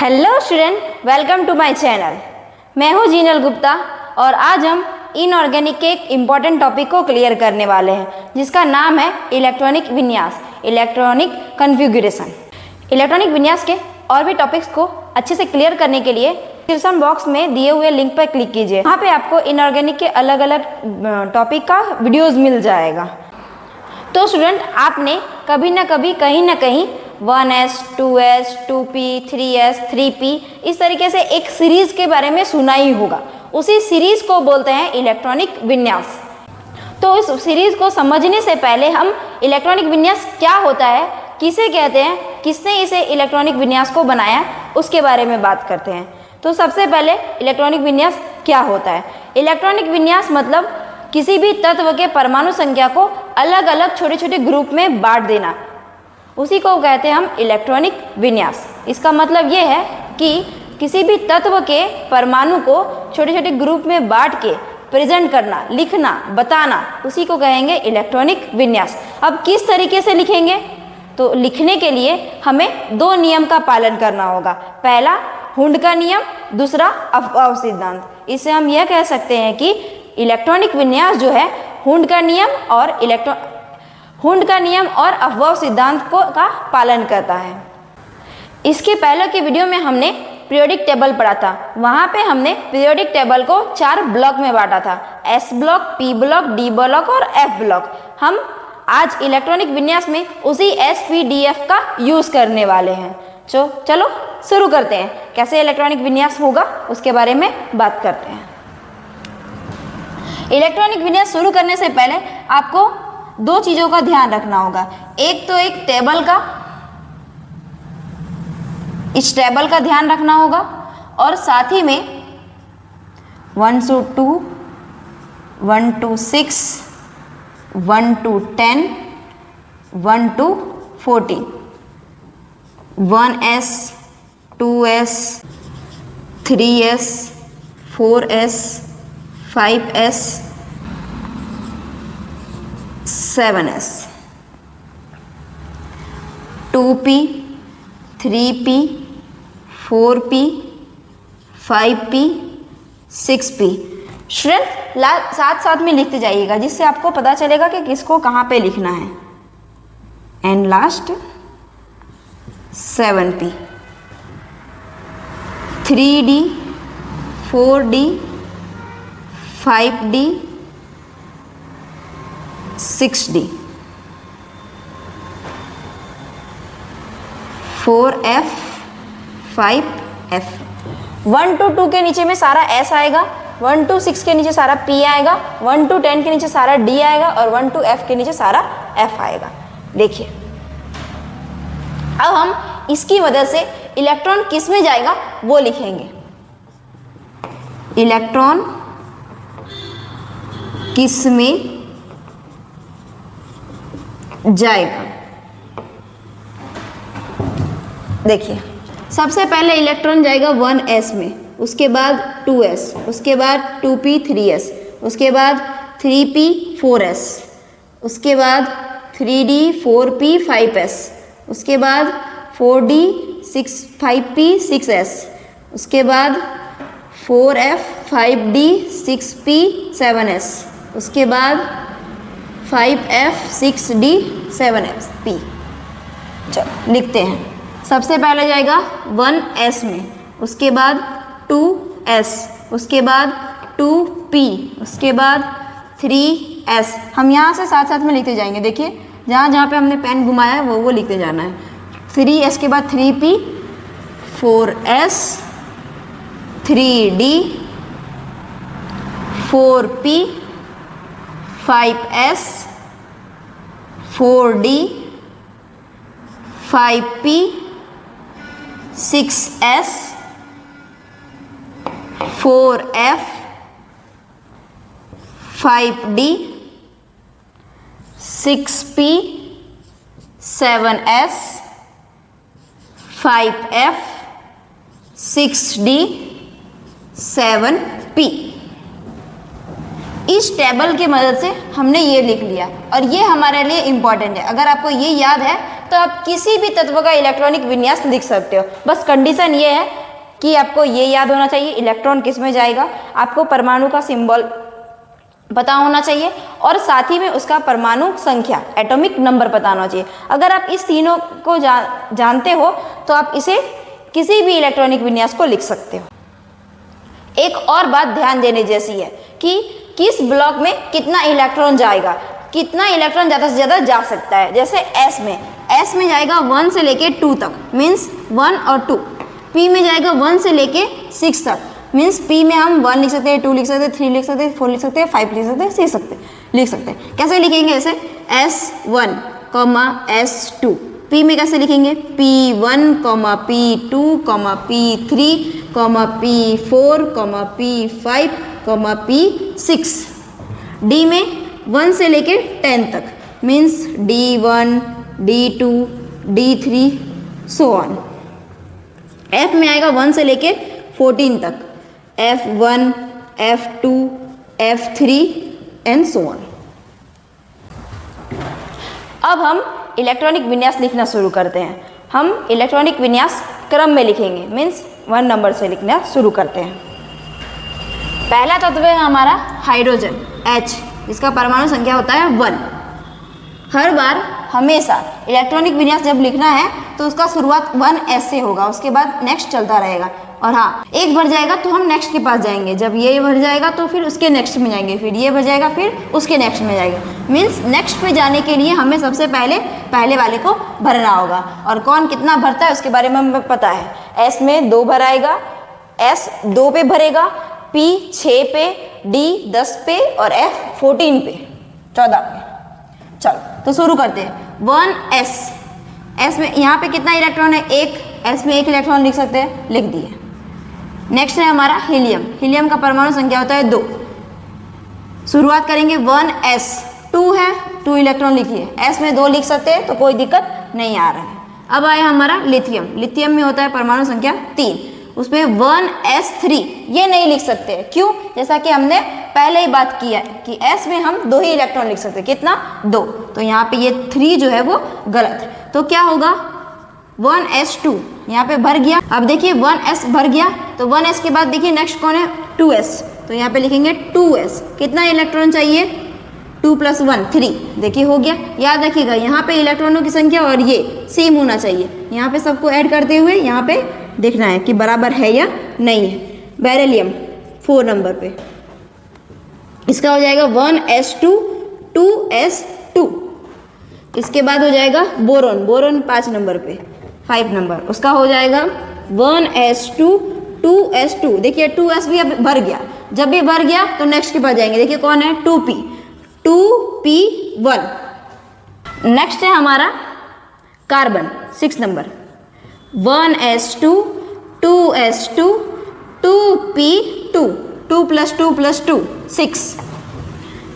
Hello student, welcome to my channel. मैं हूं जीनल गुप्ता और आज हम इनऑर्गेनिक के एक इम्पॉर्टेंट टॉपिक को क्लियर करने वाले हैं जिसका नाम है इलेक्ट्रॉनिक विन्यास, इलेक्ट्रॉनिक कॉन्फ़िगरेशन। इलेक्ट्रॉनिक विन्यास के और भी टॉपिक्स को अच्छे से क्लियर करने के लिए डिस्क्रिप्शन बॉक्स में दिए हुए लिंक पर क्लिक कीजिए। वहाँ पे आपको इनऑर्गेनिक के अलग अलग टॉपिक का वीडियोज़ मिल जाएगा। तो स्टूडेंट, आपने कभी ना कभी कहीं ना कहीं 1S, 2S, 2P, 3S, 3P इस तरीके से एक सीरीज के बारे में सुना ही होगा। उसी सीरीज को बोलते हैं इलेक्ट्रॉनिक विन्यास। तो इस सीरीज को समझने से पहले हम इलेक्ट्रॉनिक विन्यास क्या होता है, किसे कहते हैं, किसने इसे इलेक्ट्रॉनिक विन्यास को बनाया, उसके बारे में बात करते हैं। तो सबसे पहले इलेक्ट्रॉनिक विन्यास क्या होता है। इलेक्ट्रॉनिक विन्यास मतलब किसी भी तत्व के परमाणु संख्या को अलग अलग छोटे छोटे ग्रुप में बांट देना, उसी को कहते हैं हम इलेक्ट्रॉनिक विन्यास। इसका मतलब ये है कि किसी भी तत्व के परमाणु को छोटे छोटे ग्रुप में बांट के प्रेजेंट करना, लिखना, बताना, उसी को कहेंगे इलेक्ट्रॉनिक विन्यास। अब किस तरीके से लिखेंगे, तो लिखने के लिए हमें दो नियम का पालन करना होगा। पहला हुंड का नियम, दूसरा अफबाव सिद्धांत। इससे हम यह कह सकते हैं कि इलेक्ट्रॉनिक विन्यास जो है हुंड का नियम और अफबाव सिद्धांत का पालन करता है। इसके पहले के वीडियो में हमने पीरियोडिक टेबल पढ़ा था। वहाँ पे हमने पीरियोडिक टेबल को 4 ब्लॉक में बांटा था, S block, P block, D block और F ब्लॉक। हम आज इलेक्ट्रॉनिक विन्यास में उसी S, P, D, F का यूज़ करने वाले हैं। चलो शुरू करते हैं। कैसे इलेक्ट्रॉनिक विन्यास होगा उसके बारे में बात करते हैं। इलेक्ट्रॉनिक विन्यास शुरू करने से पहले आपको दो चीज़ों का ध्यान रखना होगा। एक तो एक टेबल का, इस टेबल का ध्यान रखना होगा और साथ ही में 1 to 2, 1 to 6, 1 to 10, 1 to 14, 1S, 2S, 3S, 4S, 5S, 7S, 2P, 3P, 4P, 5P, 6P। Student साथ साथ में लिखते जाइएगा जिससे आपको पता चलेगा कि किसको कहाँ पे लिखना है। And last 7P, 3D, 4D, 5D, 6D, 4F, 5F। 1 to 2 के नीचे में सारा S आएगा, 1 to 6 के नीचे सारा P आएगा, 1 to 10 के नीचे सारा D आएगा और 1 to F के नीचे सारा F आएगा। देखिए, अब हम इसकी मदद से इलेक्ट्रॉन किस में जाएगा वो लिखेंगे। इलेक्ट्रॉन किस में जाएगा। देखिए, सबसे पहले इलेक्ट्रॉन जाएगा 1S में, उसके बाद 2S, उसके बाद 2P, 3S, उसके बाद 3P, 4S, उसके बाद 3D, 4P, 5S, उसके बाद 4D, 5P, 6S, उसके बाद 4F, 5D, 6P, 7S, उसके बाद 5F, 6D, 7P। चलो लिखते हैं। सबसे पहले जाएगा 1S में, उसके बाद 2S, उसके बाद 2P, उसके बाद 3S। हम यहाँ से साथ साथ में लिखते जाएंगे। देखिए, जहाँ जहाँ पे हमने पेन घुमाया है वो लिखते जाना है। 3S के बाद 3P, 4S, 3D, 4P, 5S, 4D, 5P, 6S, 4F, 5D, 6P, 7S, 5F, 6D, 7P। इस टेबल की मदद से हमने ये लिख लिया और ये हमारे लिए इम्पॉर्टेंट है। अगर आपको ये याद है तो आप किसी भी तत्व का इलेक्ट्रॉनिक विन्यास लिख सकते हो। बस कंडीशन ये है कि आपको ये याद होना चाहिए इलेक्ट्रॉन किस में जाएगा, आपको परमाणु का सिंबल पता होना चाहिए और साथ ही में उसका परमाणु संख्या एटॉमिक नंबर पता होना चाहिए। अगर आप इस तीनों को जानते हो तो आप इसे किसी भी इलेक्ट्रॉनिक विन्यास को लिख सकते हो। एक और बात ध्यान देने जैसी है कि किस ब्लॉक में कितना इलेक्ट्रॉन जाएगा, कितना इलेक्ट्रॉन ज़्यादा से ज़्यादा जा सकता है। जैसे एस में जाएगा 1 से लेके 2 तक, मीन्स 1 और 2। पी में जाएगा 1 से लेके 6 तक, मीन्स पी में हम 1 लिख सकते हैं, 2 लिख सकते हैं, 3 लिख सकते हैं, 4 लिख सकते हैं, 5 लिख सकते हैं, 6 लिख सकते हैं। कैसे लिखेंगे? ऐसे S1, S2। पी में कैसे लिखेंगे? P1, P2, P3, P4, P5, P6। D में 1 से लेके 10 तक, means D1, D2, D3 so on. F में आएगा 1 से लेके 14 तक, F1, F2, F3 and so on. अब हम इलेक्ट्रॉनिक विन्यास लिखना शुरू करते हैं। हम इलेक्ट्रॉनिक विन्यास क्रम में लिखेंगे, मीन्स 1 नंबर से लिखना शुरू करते हैं। पहला तत्व है हमारा हाइड्रोजन H, जिसका परमाणु संख्या होता है 1। हर बार हमेशा इलेक्ट्रॉनिक विन्यास जब लिखना है तो उसका शुरुआत 1s से होगा, उसके बाद नेक्स्ट चलता रहेगा। और हाँ, एक भर जाएगा तो हम नेक्स्ट के पास जाएंगे, जब ये भर जाएगा तो फिर उसके नेक्स्ट में जाएंगे, फिर ये भर जाएगा फिर उसके नेक्स्ट में जाएगा। मीन्स नेक्स्ट पे जाने के लिए हमें सबसे पहले वाले को भरना होगा। और कौन कितना भरता है उसके बारे में हमें पता है। S में 2 भराएगा, S 2 पे भरेगा, P 6 पे, D 10 पे और F 14 पे, 14 पे। चलो तो शुरू करते हैं। 1s में यहाँ पे कितना इलेक्ट्रॉन है? 1। S में 1 इलेक्ट्रॉन लिख सकते हैं, लिख दिए। नेक्स्ट है हमारा हीलियम। हीलियम का परमाणु संख्या होता है 2। शुरुआत करेंगे 1s, 2 है, 2 इलेक्ट्रॉन लिखिए। S में 2 लिख सकते हैं तो कोई दिक्कत नहीं आ रहा है। अब आया हमारा लिथियम। लिथियम में होता है परमाणु संख्या 3, उसमें 1s3 ये नहीं लिख सकते। क्यों? जैसा कि हमने पहले ही बात की है कि S में हम 2 ही इलेक्ट्रॉन लिख सकते हैं। कितना? 2। तो यहाँ पे ये 3 जो है वो गलत है। तो क्या होगा? 1s2 यहाँ पे भर गया। अब देखिए 1s भर गया तो 1s के बाद देखिए नेक्स्ट कौन है? 2s। तो यहाँ पे लिखेंगे 2s। कितना इलेक्ट्रॉन चाहिए? 2 + 1 3। देखिए हो गया। याद रखिएगा यहाँ पे इलेक्ट्रॉनों की संख्या और ये सेम होना चाहिए। यहाँ पे सबको ऐड करते हुए यहाँ पे देखना है कि बराबर है या नहीं है। बेरिलियम 4 नंबर पे, इसका हो जाएगा 1s2 2s2। इसके बाद हो जाएगा बोरोन। बोरोन 5 नंबर पे, 5 नंबर, उसका हो जाएगा 1s2 2s2। देखिए 2s भी अब भर गया। जब भी भर गया तो नेक्स्ट के पास जाएंगे। देखिए कौन है? 2p, 2p1। नेक्स्ट है हमारा carbon 6 number, 1s2 2s2 2p2, 2 + 2 + 2 6।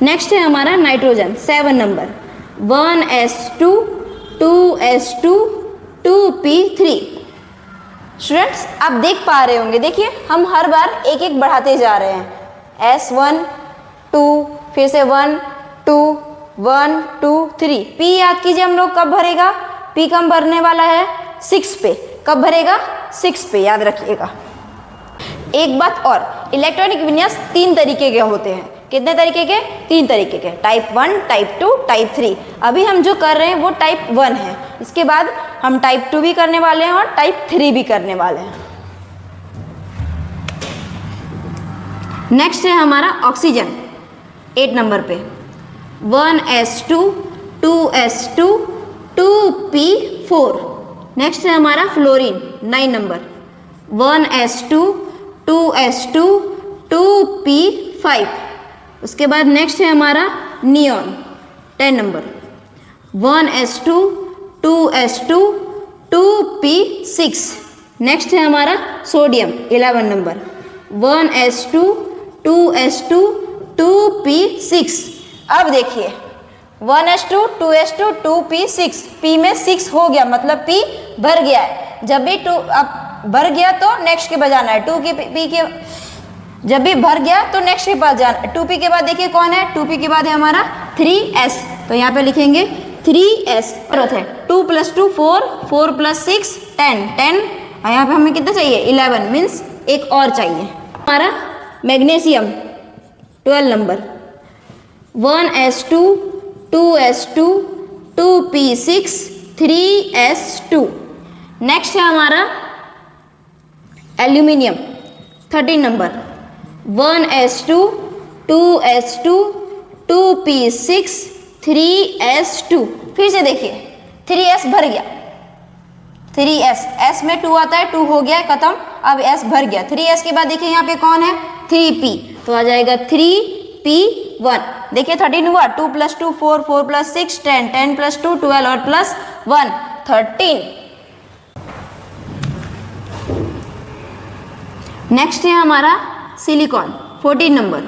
Next है हमारा nitrogen 7 number, 1s2 2s2 2p3। Students आप देख पा रहे होंगे, देखिए हम हर बार एक एक बढ़ाते जा रहे हैं। S1 2, फिर से 1 2 1 2 3। P याद कीजिए हम लोग कब भरेगा? P कम भरने वाला है 6 पे। कब भरेगा? 6 पे, याद रखिएगा। एक बात और, इलेक्ट्रॉनिक विन्यास 3 तरीके के होते हैं। कितने तरीके के? 3 तरीके के। Type 1, type 2, type 3। अभी हम जो कर रहे हैं वो टाइप 1 है। इसके बाद हम टाइप 2 भी करने वाले हैं और टाइप 3 भी करने वाले हैं। नेक्स्ट है हमारा ऑक्सीजन 8 नंबर पे, 1s2 2s2 2p4। नेक्स्ट है हमारा fluorine 9 number, 1s2 2s2 2p5। उसके बाद नेक्स्ट है हमारा neon 10 number, 1s2 2s2 2p6। Next है हमारा sodium 11 number, 1s2 2s2 2p6। अब देखिए 1s2 2s2 2p6, p में 6 हो गया मतलब p भर गया है। जब भी 2 अब भर गया तो नेक्स्ट के बजाना है। 2 के p के जब भी भर गया तो नेक्स्ट के पास जाना। 2p के बाद देखिए कौन है? 2p के बाद है हमारा 3s। तो यहाँ पे लिखेंगे 3s। जरूरत है 2 + 2 4, 4 + 6 10, 10 और यहाँ पे हमें कितना चाहिए 11 मीन्स एक और चाहिए। हमारा magnesium 12 number 1s2 2s2 2p6 3s2। Next है हमारा aluminium 13 number 1s2 2s2 2p6 3s2। फिर से देखिए 3s भर गया, 3s s में 2 आता है, 2 हो गया खत्म, अब s भर गया। 3s के बाद देखिए यहाँ पे कौन है 3p, तो आ जाएगा 3p1। देखिए 13 हुआ, 2 + 2 4, 4 + 6 10, 10 + 2 12 और +1 13। नेक्स्ट है हमारा silicon 14 number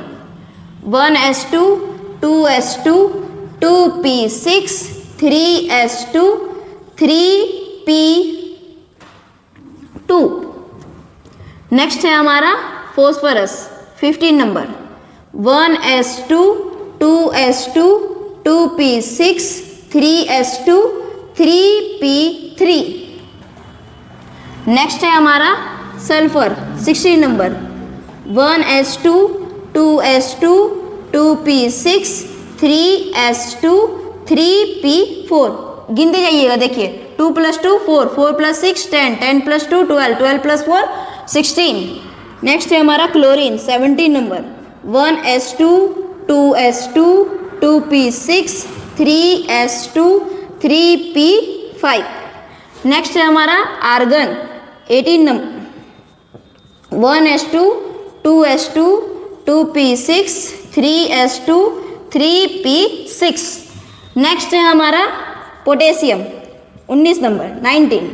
1s2 2s2 2p6 3s2 3p2। Next है हमारा phosphorus 15 number 1s2 2s2 2p6 3s2 3p3। Next है हमारा sulphur 16 number 1s2 2s2 2p6 3s2 3p4। गिनते जाइएगा, देखिए 2 + 2 4, 4 + 6 10, 10 + 2 12, 12 + 4 16। नेक्स्ट है हमारा chlorine 17 number 1s2 2s2 2p6 3s2 3p5। Next है हमारा argon 18 number 1s2 2s2 2p6 3s2 3p6। Next है हमारा potassium 19 number 19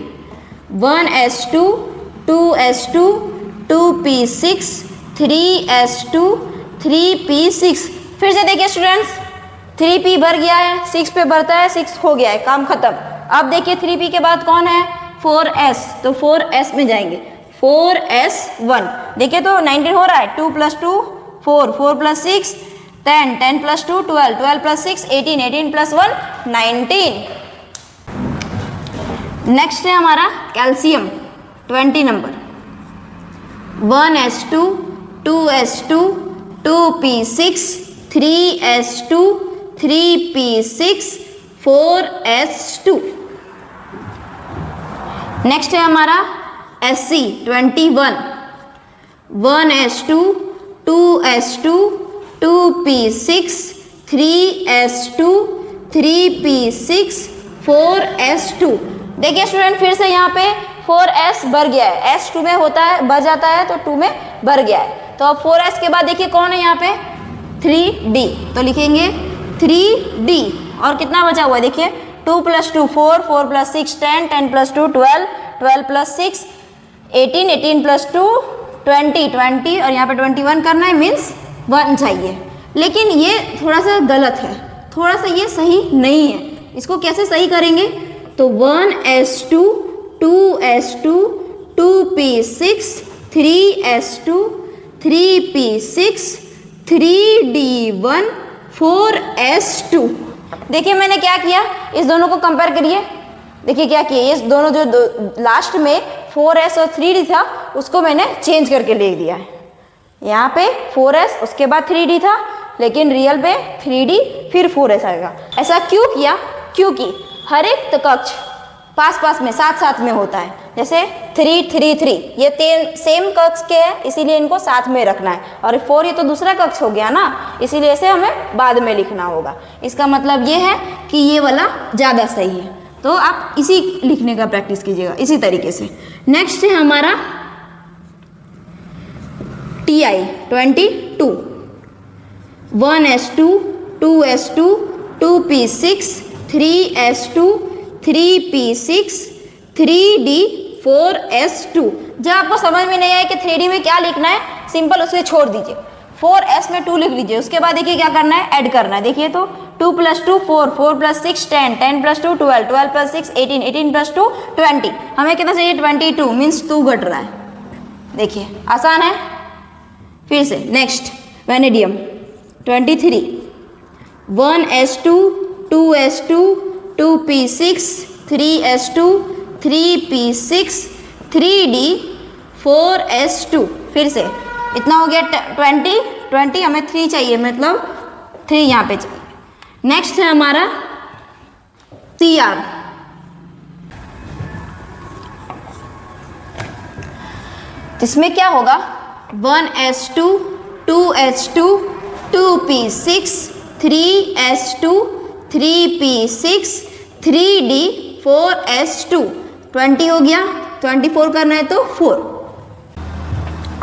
1s2 2s2 2p6 3s2 3p6। फिर से देखिए स्टूडेंट्स 3p भर गया है, 6 पे भरता है, 6 हो गया है, काम खत्म। अब देखिए 3p के बाद कौन है 4s, तो 4s में जाएंगे 4s1। देखिए तो 19 हो रहा है, 2 + 2 4, 4 + 6 10, 10 + 2 12, 12 + 6 18, 18 + 1 19। नेक्स्ट है हमारा calcium 20 number 1s2 2s2 2p6 3s2 3p6 4s2। Next है हमारा Sc 21 1s2 2s2 2p6 3s2 3p6 4s2। देखिए स्टूडेंट फिर से यहाँ पे 4s भर गया है, s 2 में होता है भर जाता है तो 2 में भर गया है। तो अब 4s के बाद देखिए कौन है यहाँ पे 3d, तो लिखेंगे 3d। और कितना बचा हुआ है देखिए 2 + 2 4, 4 + 6 10, 10 + 2 12, 12 + 6 18, 18 + 2 20, 20 और यहाँ पे 21 करना है मीन्स 1 चाहिए। लेकिन ये थोड़ा सा गलत है, थोड़ा सा ये सही नहीं है। इसको कैसे सही करेंगे, तो 1s2 2s2 2p6 3s2 3p6 3d1 4s2। देखिए मैंने क्या किया, इस दोनों को कंपेयर करिए। देखिए क्या किया, इस दोनों जो लास्ट में 4s और 3d था उसको मैंने चेंज करके लिख दिया है। यहाँ पे 4s उसके बाद 3d था, लेकिन रियल में 3d फिर 4s आएगा। ऐसा क्यों किया, क्योंकि हर एक कक्ष पास पास में साथ साथ में होता है। जैसे 3 3 3 ये सेम कक्ष के हैं, इसीलिए इनको साथ में रखना है। और 4 ये तो दूसरा कक्ष हो गया ना, इसीलिए इसे हमें बाद में लिखना होगा। इसका मतलब ये है कि ये वाला ज़्यादा सही है, तो आप इसी लिखने का प्रैक्टिस कीजिएगा इसी तरीके से। नेक्स्ट है हमारा Ti 22 1s2 2s2 2p6 3s2 3p6 3d 4s2। जब आपको समझ में नहीं आए कि 3d में क्या लिखना है, सिंपल उसे छोड़ दीजिए, 4s में 2 लिख लीजिए। उसके बाद देखिए क्या करना है, ऐड करना है। देखिए तो 2 + 2 4, 4 + 6 10, 10 + 2 12, 12 + 6 18, 18 + 2 20। हमें कितना चाहिए 22 मीन्स 2 घट रहा है। देखिए आसान है। फिर से next vanadium 23 1s2 2s2 2p6 3s2, 3p6, 3d, 4s2। फिर से इतना हो गया 20, हमें 3 चाहिए, मतलब 3 यहाँ पे चाहिए। नेक्स्ट है हमारा Cr, इसमें क्या होगा 1s2, 2s2, 2p6, 3s2, 3p6, 3d, 4s2। 20 हो गया, 24 करना है तो 4।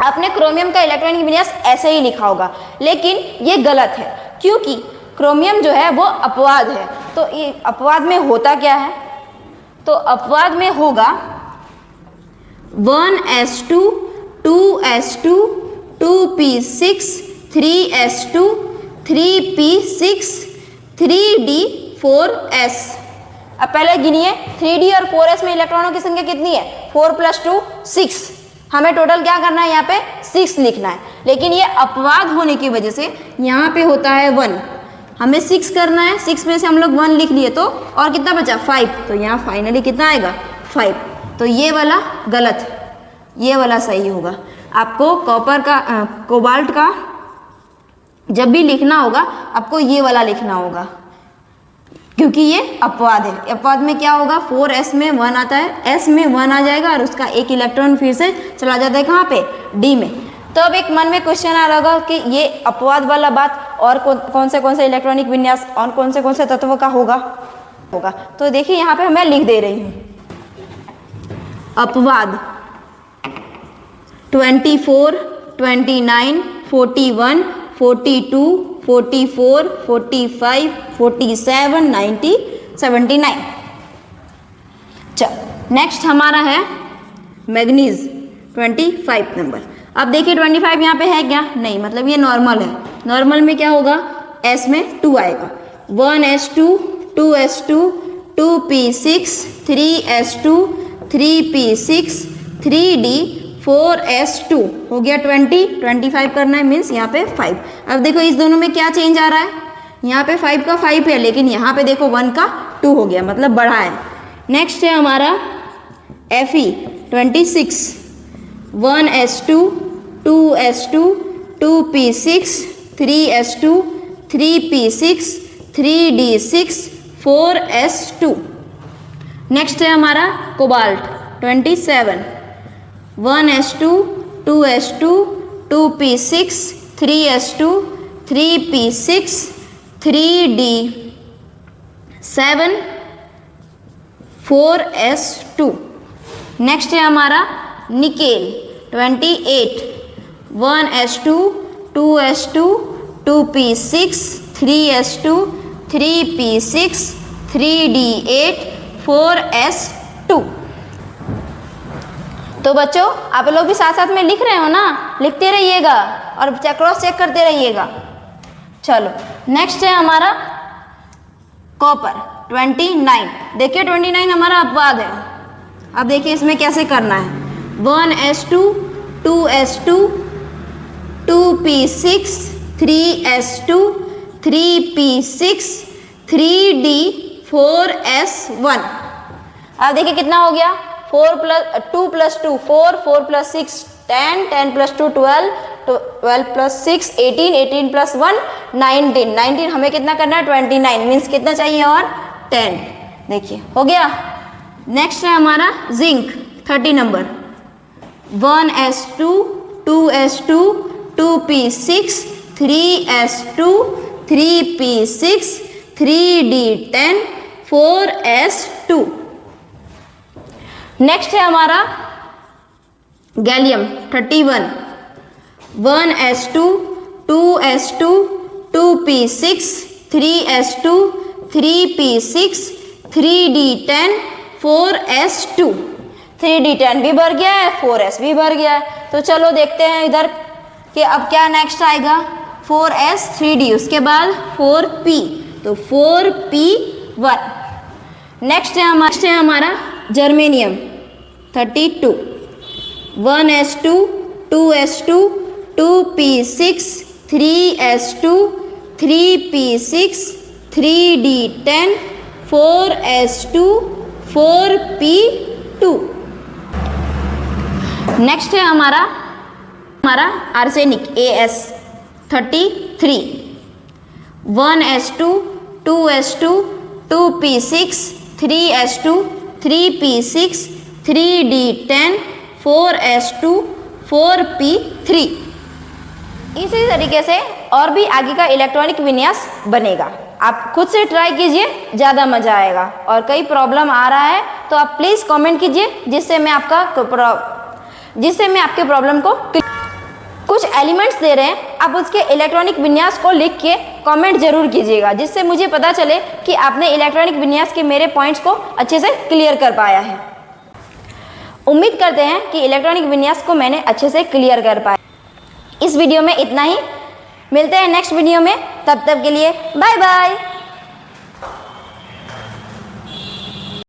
आपने क्रोमियम का इलेक्ट्रॉनिक विन्यास ऐसे ही लिखा होगा, लेकिन ये गलत है क्योंकि क्रोमियम जो है वो अपवाद है। तो ये अपवाद में होता क्या है, तो अपवाद में होगा 1s2, 2s2, 2p6, 3s2, 3p6, 3d, 4s। अब पहले गिनिए 3d और 4s में इलेक्ट्रॉनों की संख्या कितनी है, 4 + 2 6। हमें टोटल क्या करना है, यहाँ पे 6 लिखना है, लेकिन ये अपवाद होने की वजह से यहाँ पे होता है 1। हमें 6 करना है, 6 में से हम लोग 1 लिख लिए तो और कितना बचा 5, तो यहाँ फाइनली कितना आएगा 5। तो ये वाला गलत, ये वाला सही होगा। आपको कॉपर का कोबाल्ट का जब भी लिखना होगा आपको ये वाला लिखना होगा, क्योंकि ये अपवाद है। अपवाद में क्या होगा, 4s में 1 आता है, s में 1 आ जाएगा और उसका एक इलेक्ट्रॉन फिर से चला जाता है कहाँ पे, d में। तो अब एक मन में क्वेश्चन आ रहा होगा कि ये अपवाद वाला बात और कौन से इलेक्ट्रॉनिक विन्यास और कौन से तत्वों का होगा। तो देखिए यहाँ पे मैं लिख दे रही हूँ अपवाद 24, 29, 41, 42, 44, 45, 47, 90, 79। चल नेक्स्ट हमारा है मैग्नीज 25 नंबर। अब देखिए 25 यहाँ पे है क्या, नहीं, मतलब ये नॉर्मल है। नॉर्मल में क्या होगा, s में 2 आएगा, 1s2, 2s2, 2p6, 3s2, 3p6, 3d, 4s2 हो गया 20। 25 करना है मीन्स यहाँ पे 5। अब देखो इस दोनों में क्या चेंज आ रहा है, यहाँ पे 5 का 5 है, लेकिन यहाँ पे देखो 1 का 2 हो गया, मतलब बढ़ा है। नेक्स्ट है हमारा Fe 26, 1s2, 2s2, 2p6, 3s2, 3p6, 3d6, 4s2। Next है हमारा cobalt 27, 1s2, 2s2, 2p6, 3s2, 3p6, 3d7, 4s2। Next है हमारा nickel 28, 1s2, 2s2, 2p6, 3s2, 3p6, 3d8, 4s2। तो बच्चों आप लोग भी साथ साथ में लिख रहे हो ना, लिखते रहिएगा और क्रॉस चेक करते रहिएगा। चलो नेक्स्ट है हमारा कॉपर 29। देखिए 29 हमारा अपवाद है। अब देखिए इसमें कैसे करना है, 1s2, 2s2, 2p6, 3s2, 3p6, 3d, 4s1। अब देखिए कितना हो गया, 2 + 2 4, 4 + 6 10, 10 + 2 12, 12 + 6 18, 18 + 1 19, 19 हमें कितना करना है 29 मीन्स कितना चाहिए और 10। देखिए हो गया। नेक्स्ट है हमारा zinc 30 number, 1s2, 2s2, 2p6, 3s2, 3p6, 3d10, 4s2। Next है हमारा gallium 31, 1s2, 2s2, 2p6, 3s2, 3p6, 3d10, 4s2। 3d10 भी भर गया है, 4s भी भर गया है। तो चलो देखते हैं इधर कि अब क्या नेक्स्ट आएगा, 4s 3d, उसके बाद 4p, तो 4p1। नेक्स्ट है हमारा germanium 32, 1s2, 2s2, 2p6, 3s2, 3p6, 3d10, 4s2, 4p2। Next है हमारा arsenic As33, 1s2 2s2 2p6 3s2 3p6 3d10 4s2 4p3। इसी तरीके से और भी आगे का इलेक्ट्रॉनिक विन्यास बनेगा। आप खुद से ट्राई कीजिए, ज़्यादा मज़ा आएगा। और कई प्रॉब्लम आ रहा है तो आप प्लीज़ कमेंट कीजिए, जिससे मैं आपके प्रॉब्लम को, कुछ एलिमेंट्स दे रहे हैं, आप उसके इलेक्ट्रॉनिक विन्यास को लिख के कमेंट जरूर कीजिएगा, जिससे मुझे पता चले कि आपने इलेक्ट्रॉनिक विन्यास के मेरे पॉइंट्स को अच्छे से क्लियर कर पाया है। उम्मीद करते हैं कि इलेक्ट्रॉनिक विन्यास को मैंने अच्छे से क्लियर कर पाया। इस वीडियो में इतना ही, मिलते हैं नेक्स्ट वीडियो में, तब तक के लिए बाय बाय।